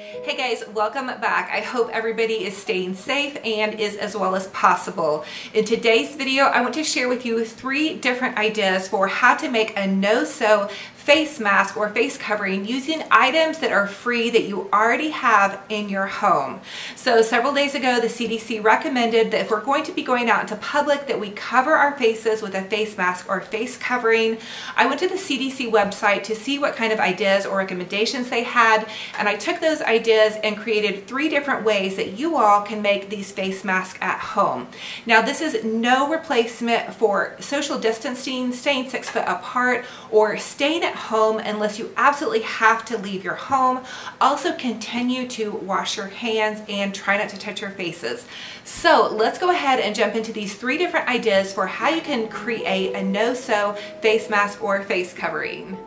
Hey guys, welcome back. I hope everybody is staying safe and is as well as possible. In today's video, I want to share with you 3 different ideas for how to make a no-sew face mask or face covering using items that are free that you already have in your home. So several days ago, the CDC recommended that if we're going to be going out into public that we cover our faces with a face mask or face covering. I went to the CDC website to see what kind of ideas or recommendations they had, and I took those ideas and created 3 different ways that you all can make these face masks at home. Now, this is no replacement for social distancing, staying 6 foot apart, or staying at home unless you absolutely have to leave your home. Also, continue to wash your hands and try not to touch your faces. So let's go ahead and jump into these 3 different ideas for how you can create a no-sew face mask or face covering.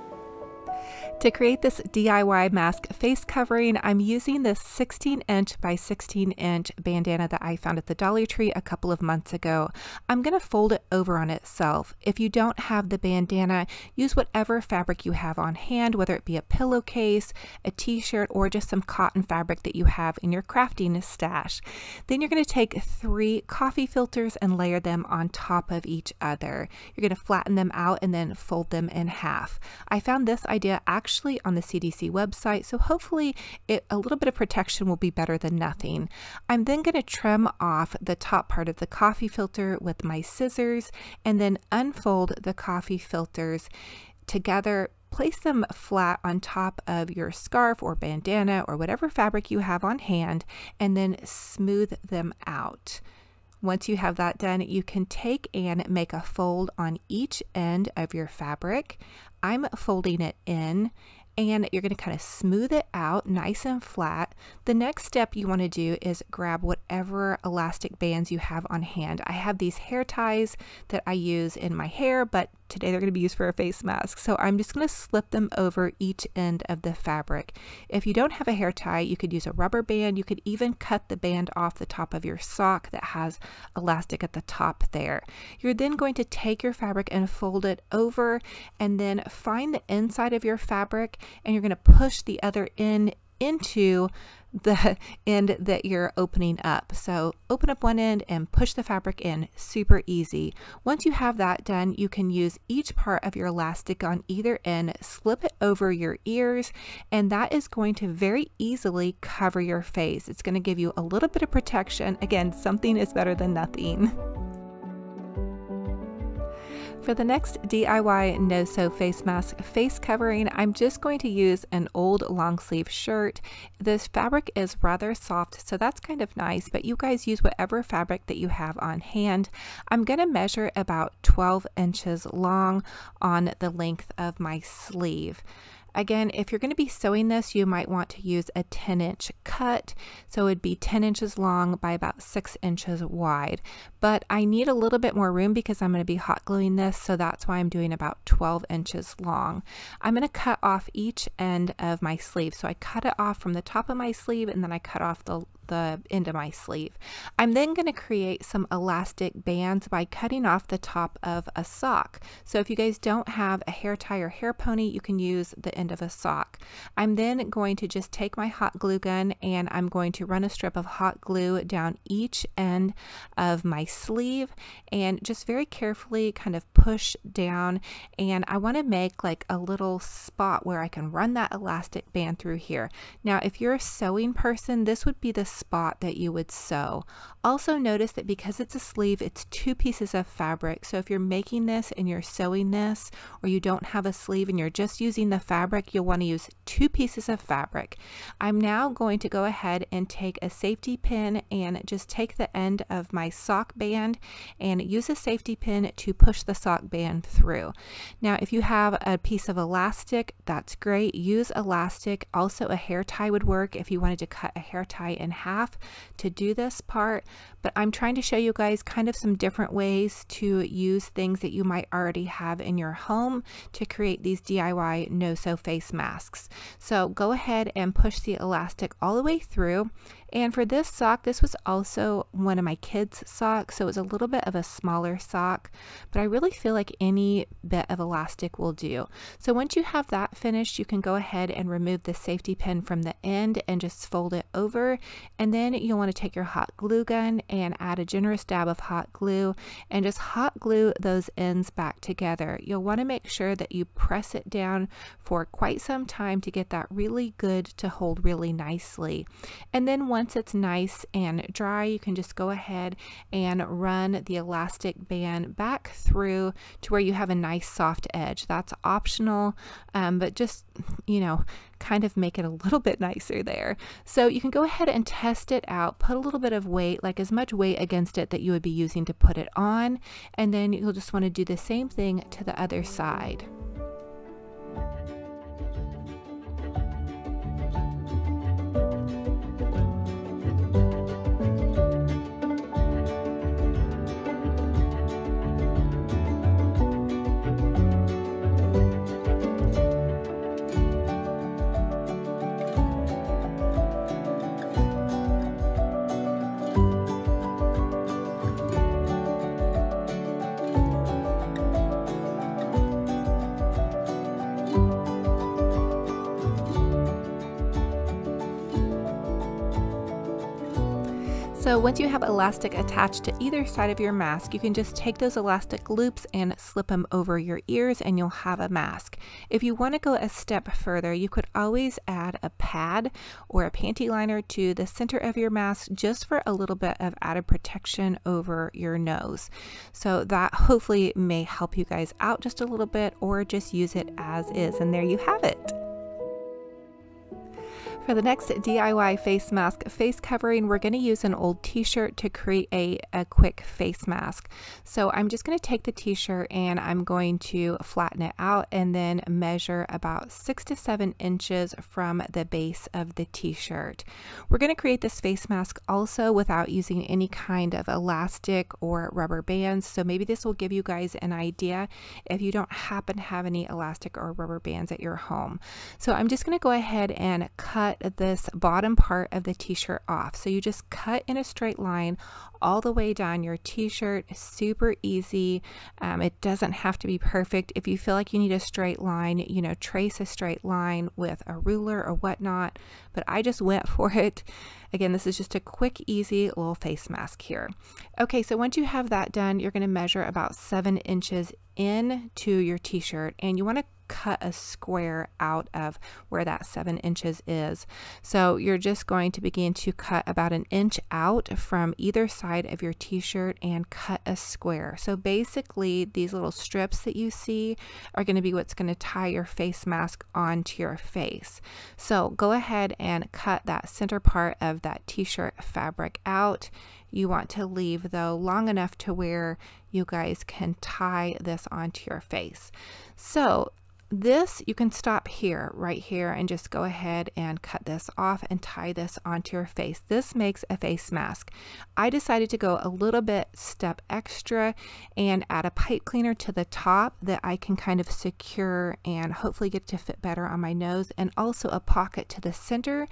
To create this DIY mask face covering, I'm using this 16-inch by 16-inch bandana that I found at the Dollar Tree a couple of months ago. I'm going to fold it over on itself. If you don't have the bandana, use whatever fabric you have on hand, whether it be a pillowcase, a t-shirt, or just some cotton fabric that you have in your crafting stash. Then you're going to take 3 coffee filters and layer them on top of each other. You're going to flatten them out and then fold them in half. I found this idea actually on the CDC website, so hopefully a little bit of protection will be better than nothing. I'm then going to trim off the top part of the coffee filter with my scissors and then unfold the coffee filters together. Place them flat on top of your scarf or bandana or whatever fabric you have on hand, and then smooth them out. Once you have that done, you can take and make a fold on each end of your fabric. I'm folding it in, and you're going to kind of smooth it out nice and flat. The next step you want to do is grab whatever elastic bands you have on hand. I have these hair ties that I use in my hair, but today they're going to be used for a face mask. So I'm just going to slip them over each end of the fabric. If you don't have a hair tie, you could use a rubber band. You could even cut the band off the top of your sock that has elastic at the top there. You're then going to take your fabric and fold it over, and then find the inside of your fabric, and you're going to push the other end into the end that you're opening up. So open up one end and push the fabric in. Super easy. Once you have that done, you can use each part of your elastic on either end, slip it over your ears, and that is going to very easily cover your face. It's going to give you a little bit of protection. Again, something is better than nothing. For the next DIY no-sew face mask face covering, I'm just going to use an old long sleeve shirt. This fabric is rather soft, so that's kind of nice, but you guys use whatever fabric that you have on hand. I'm going to measure about 12 inches long on the length of my sleeve. Again, if you're going to be sewing this, you might want to use a 10-inch cut. So it would be 10 inches long by about 6 inches wide. But I need a little bit more room because I'm going to be hot gluing this, so that's why I'm doing about 12 inches long. I'm going to cut off each end of my sleeve. So I cut it off from the top of my sleeve, and then I cut off the end of my sleeve. I'm then going to create some elastic bands by cutting off the top of a sock. So if you guys don't have a hair tie or hair pony, you can use the end of a sock. I'm then going to just take my hot glue gun, and I'm going to run a strip of hot glue down each end of my sleeve, and just very carefully kind of push down, and I want to make like a little spot where I can run that elastic band through here. Now, if you're a sewing person, this would be the spot that you would sew. Also notice that because it's a sleeve, it's 2 pieces of fabric. So if you're making this and you're sewing this, or you don't have a sleeve and you're just using the fabric, you'll want to use 2 pieces of fabric. I'm now going to go ahead and take a safety pin and just take the end of my sock band and use a safety pin to push the sock band through. Now, if you have a piece of elastic, that's great. Use elastic. Also, a hair tie would work if you wanted to cut a hair tie in half to do this part, but I'm trying to show you guys kind of some different ways to use things that you might already have in your home to create these DIY no-sew face masks. So go ahead and push the elastic all the way through, And for this sock, this was also one of my kids' socks, so it was a little bit of a smaller sock, but I really feel like any bit of elastic will do. So once you have that finished, you can go ahead and remove the safety pin from the end and just fold it over. And then you'll want to take your hot glue gun and add a generous dab of hot glue and just hot glue those ends back together. You'll want to make sure that you press it down for quite some time to get that really good to hold really nicely. And then once it's nice and dry, you can just go ahead and run the elastic band back through to where you have a nice soft edge. That's optional, but just, you know, kind of make it a little bit nicer there. So you can go ahead and test it out, put a little bit of weight, like as much weight against it that you would be using to put it on, and then you'll just want to do the same thing to the other side. So once you have elastic attached to either side of your mask, you can just take those elastic loops and slip them over your ears and you'll have a mask. If you want to go a step further, you could always add a pad or a panty liner to the center of your mask just for a little bit of added protection over your nose. So that hopefully may help you guys out just a little bit, or just use it as is. And there you have it. For the next DIY face mask face covering, we're going to use an old t-shirt to create a quick face mask. So I'm just going to take the t-shirt and I'm going to flatten it out and then measure about 6 to 7 inches from the base of the t-shirt. We're going to create this face mask also without using any kind of elastic or rubber bands. So maybe this will give you guys an idea if you don't happen to have any elastic or rubber bands at your home. So I'm just going to go ahead and cut this bottom part of the t-shirt off. So you just cut in a straight line all the way down your t-shirt. Super easy. It doesn't have to be perfect. If you feel like you need a straight line, you know, trace a straight line with a ruler or whatnot, but I just went for it. Again, this is just a quick, easy little face mask here. Okay, so once you have that done, you're going to measure about 7 inches into your t-shirt, and you want to cut a square out of where that 7 inches is. So you're just going to begin to cut about 1 inch out from either side of your t-shirt and cut a square. So basically these little strips that you see are going to be what's going to tie your face mask onto your face. So go ahead and cut that center part of that t-shirt fabric out. You want to leave though long enough to where you guys can tie this onto your face. So this, you can stop here, right here, and just go ahead and cut this off and tie this onto your face. This makes a face mask. I decided to go a little bit step extra and add a pipe cleaner to the top that I can kind of secure and hopefully get to fit better on my nose, and also a pocket to the center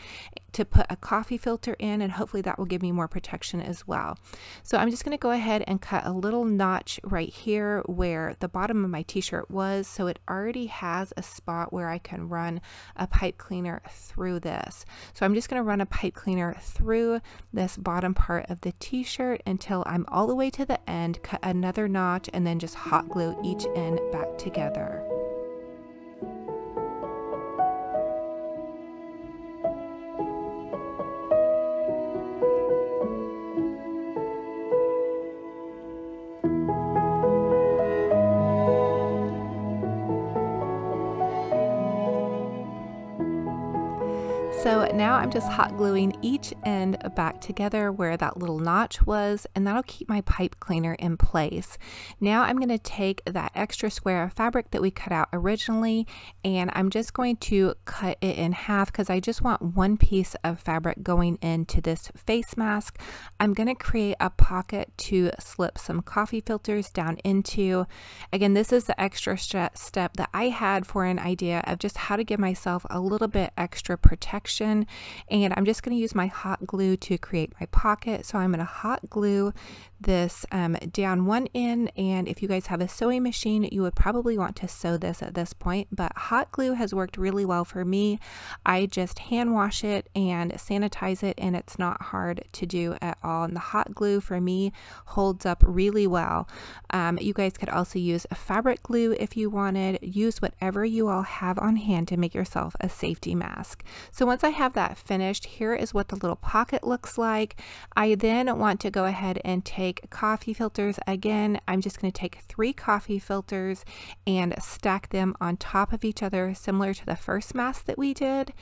to put a coffee filter in, and hopefully that will give me more protection as well. So I'm just going to go ahead and cut a little notch right here where the bottom of my t-shirt was, so it already has a spot where I can run a pipe cleaner through this. So I'm just going to run a pipe cleaner through this bottom part of the t-shirt until I'm all the way to the end, cut another notch, and then just hot glue each end back together. So now I'm just hot gluing each end back together where that little notch was, and that'll keep my pipe cleaner in place. Now I'm going to take that extra square of fabric that we cut out originally, and I'm just going to cut it in half because I just want one piece of fabric going into this face mask. I'm going to create a pocket to slip some coffee filters down into. Again, this is the extra step that I had for an idea of just how to give myself a little bit extra protection protection. And I'm just going to use my hot glue to create my pocket. So I'm going to hot glue this down one end, and if you guys have a sewing machine, you would probably want to sew this at this point, but hot glue has worked really well for me. I just hand wash it and sanitize it, and it's not hard to do at all, and the hot glue for me holds up really well. You guys could also use a fabric glue if you wanted. Use whatever you all have on hand to make yourself a safety mask. So once I have that finished, here is what the little pocket looks like. I then want to go ahead and take coffee filters. Again, I'm just going to take 3 coffee filters and stack them on top of each other, similar to the first mask that we did.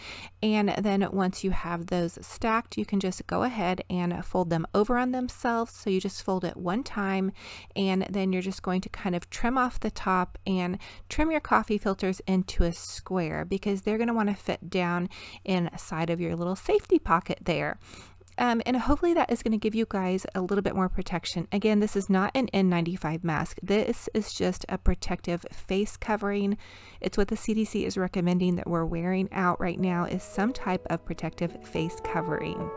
And then once you have those stacked, you can just go ahead and fold them over on themselves. So you just fold it one time, and then you're just going to kind of trim off the top and trim your coffee filters into a square, because they're going to want to fit down inside of your little safety pocket there. And hopefully that is going to give you guys a little bit more protection. Again, this is not an N95 mask. This is just a protective face covering. It's what the CDC is recommending that we're wearing out right now, is some type of protective face covering.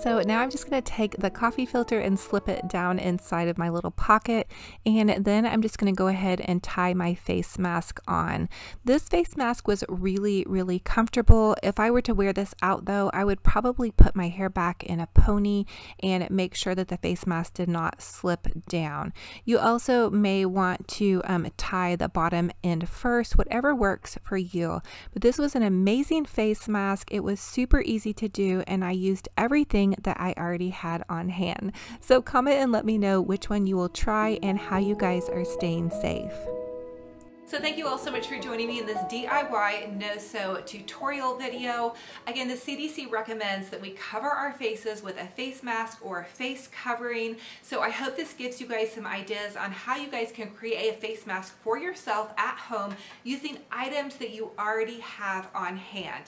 So now I'm just going to take the coffee filter and slip it down inside of my little pocket, and then I'm just going to go ahead and tie my face mask on. This face mask was really, really comfortable. If I were to wear this out though, I would probably put my hair back in a pony and make sure that the face mask did not slip down. You also may want to tie the bottom end first, whatever works for you. But this was an amazing face mask. It was super easy to do, and I used everything that I already had on hand. So comment and let me know which one you will try and how you guys are staying safe. So thank you all so much for joining me in this DIY no-sew tutorial video. Again, the CDC recommends that we cover our faces with a face mask or a face covering. So I hope this gives you guys some ideas on how you guys can create a face mask for yourself at home using items that you already have on hand.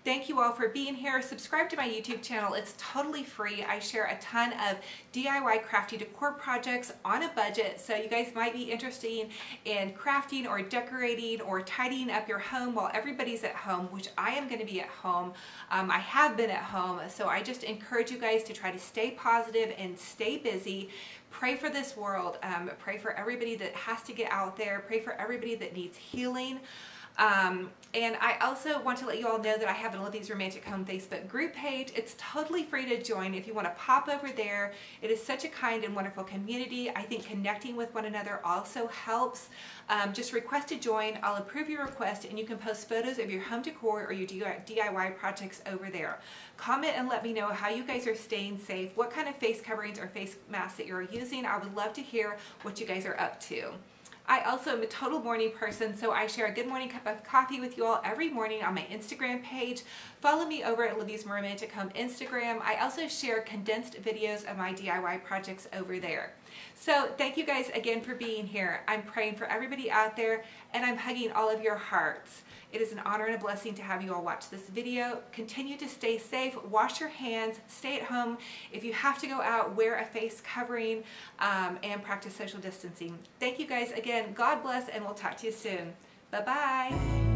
Thank you all for being here. Subscribe to my YouTube channel. It's totally free. I share a ton of DIY crafty decor projects on a budget, so you guys might be interested in crafting or decorating or tidying up your home while everybody's at home, which I am going to be at home. I have been at home, so I just encourage you guys to try to stay positive and stay busy. Pray for this world. Pray for everybody that has to get out there. Pray for everybody that needs healing. And I also want to let you all know that I have an Olivia's Romantic Home Facebook group page. It's totally free to join if you want to pop over there. It is such a kind and wonderful community. I think connecting with one another also helps. Just request to join. I'll approve your request, and you can post photos of your home decor or your DIY projects over there. Comment and let me know how you guys are staying safe, what kind of face coverings or face masks that you're using. I would love to hear what you guys are up to. I also am a total morning person, so I share a good morning cup of coffee with you all every morning on my Instagram page. Follow me over at Olivia's Romantic Home Instagram. I also share condensed videos of my DIY projects over there. So thank you guys again for being here. I'm praying for everybody out there, and I'm hugging all of your hearts. It is an honor and a blessing to have you all watch this video. Continue to stay safe, wash your hands, stay at home. If you have to go out, wear a face covering, and practice social distancing. Thank you guys again. God bless, and we'll talk to you soon. Bye-bye.